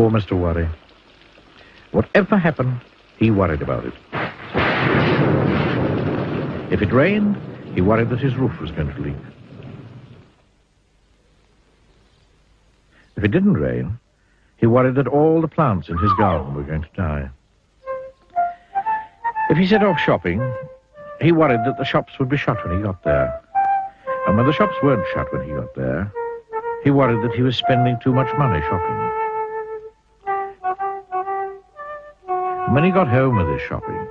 Poor Mr. Worry. Whatever happened, he worried about it. If it rained, he worried that his roof was going to leak. If it didn't rain, he worried that all the plants in his garden were going to die. If he set off shopping, he worried that the shops would be shut when he got there. And when the shops weren't shut when he got there, he worried that he was spending too much money shopping. And when he got home with his shopping,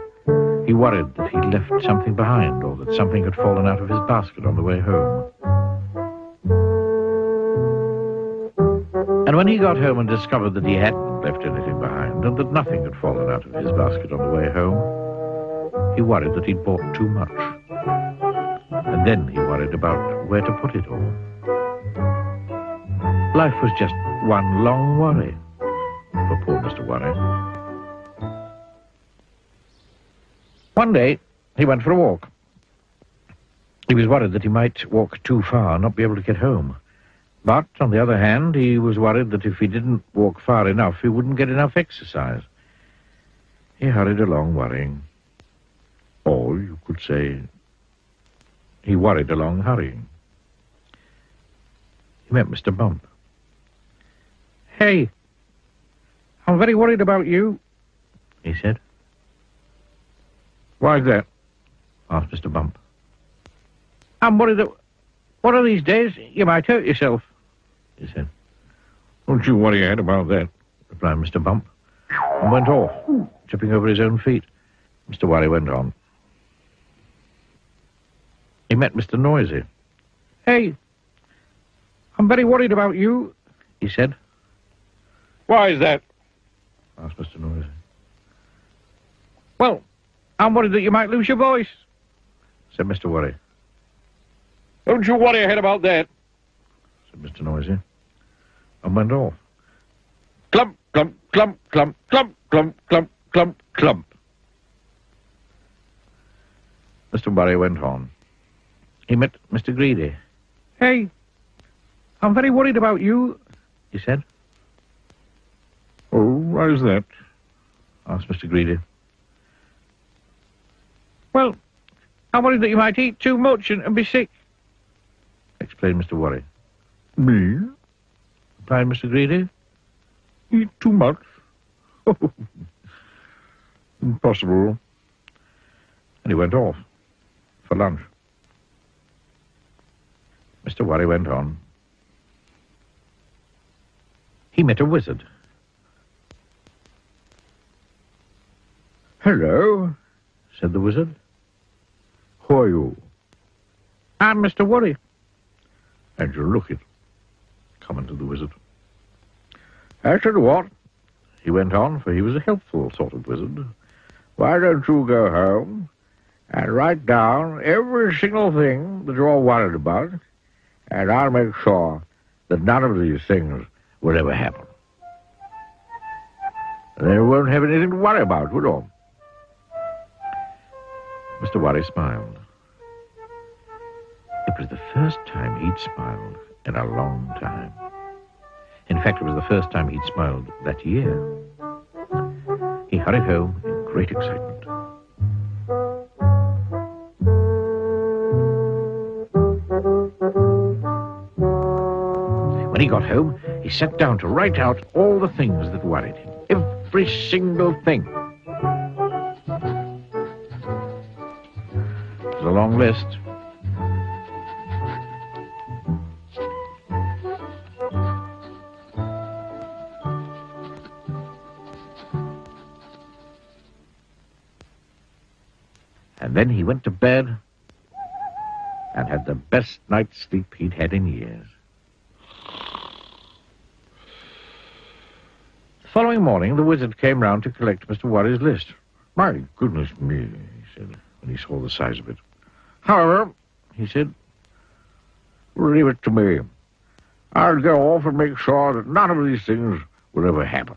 he worried that he'd left something behind or that something had fallen out of his basket on the way home. And when he got home and discovered that he hadn't left anything behind and that nothing had fallen out of his basket on the way home, he worried that he'd bought too much. And then he worried about where to put it all. Life was just one long worry for poor Mr. Worry. One day, he went for a walk. He was worried that he might walk too far and not be able to get home. But, on the other hand, he was worried that if he didn't walk far enough, he wouldn't get enough exercise. He hurried along worrying. Or, you could say, he worried along hurrying. He met Mr. Bump. "Hey, I'm very worried about you," he said. "Why's that?" asked Mr. Bump. "I'm worried that one of these days you might hurt yourself," he said. "Don't you worry your head about that," replied Mr. Bump, and went off, tripping over his own feet. Mr. Worry went on. He met Mr. Noisy. "Hey, I'm very worried about you," he said. "Why is that?" asked Mr. Noisy. "Well, I'm worried that you might lose your voice," said Mr. Worry. "Don't you worry your head about that," said Mr. Noisy, and went off. Clump, clump, clump, clump, clump, clump, clump, clump, clump. Mr. Worry went on. He met Mr. Greedy. "Hey, I'm very worried about you," he said. "Oh, why is that?" asked Mr. Greedy. "Well, I'm worried that you might eat too much and be sick," explained Mr. Worry. "Me?" replied Mr. Greedy. "Eat too much? Oh, impossible." And he went off for lunch. Mr. Worry went on. He met a wizard. "Hello," said the wizard. "Who are you?" "I'm Mr. Worry." "And you look it," commented the wizard. "I tell you what," he went on, for he was a helpful sort of wizard. "Why don't you go home and write down every single thing that you're worried about, and I'll make sure that none of these things will ever happen. And then you won't have anything to worry about, would you?" Mr. Worry smiled. It was the first time he'd smiled in a long time. In fact, it was the first time he'd smiled that year. He hurried home in great excitement. When he got home, he sat down to write out all the things that worried him. Every single thing. It was a long list. And then he went to bed and had the best night's sleep he'd had in years. The following morning, the wizard came round to collect Mr. Worry's list. "My goodness me," he said, when he saw the size of it. "However," he said, "leave it to me. I'll go off and make sure that none of these things will ever happen."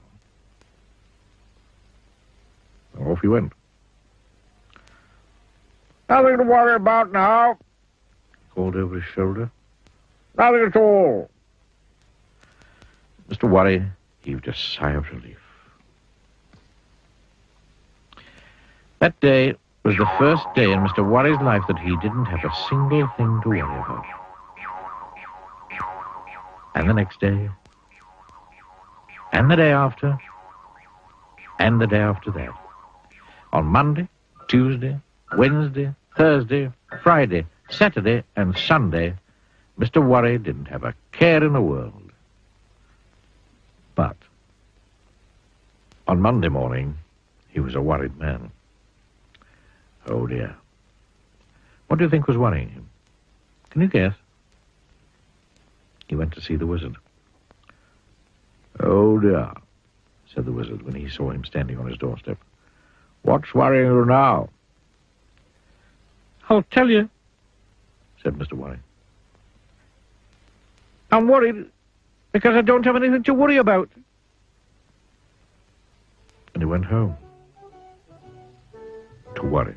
And off he went. "Nothing to worry about now," he called over his shoulder. "Nothing at all." Mr. Worry heaved a sigh of relief. That day was the first day in Mr. Worry's life that he didn't have a single thing to worry about. And the next day, and the day after, and the day after that. On Monday, Tuesday, Wednesday, Thursday, Friday, Saturday, and Sunday, Mr. Worry didn't have a care in the world. But on Monday morning, he was a worried man. Oh, dear. What do you think was worrying him? Can you guess? He went to see the wizard. Oh, dear, said the wizard when he saw him standing on his doorstep. What's worrying you now? I'll tell you, said Mr. Worry. I'm worried because I don't have anything to worry about. And he went home to worry.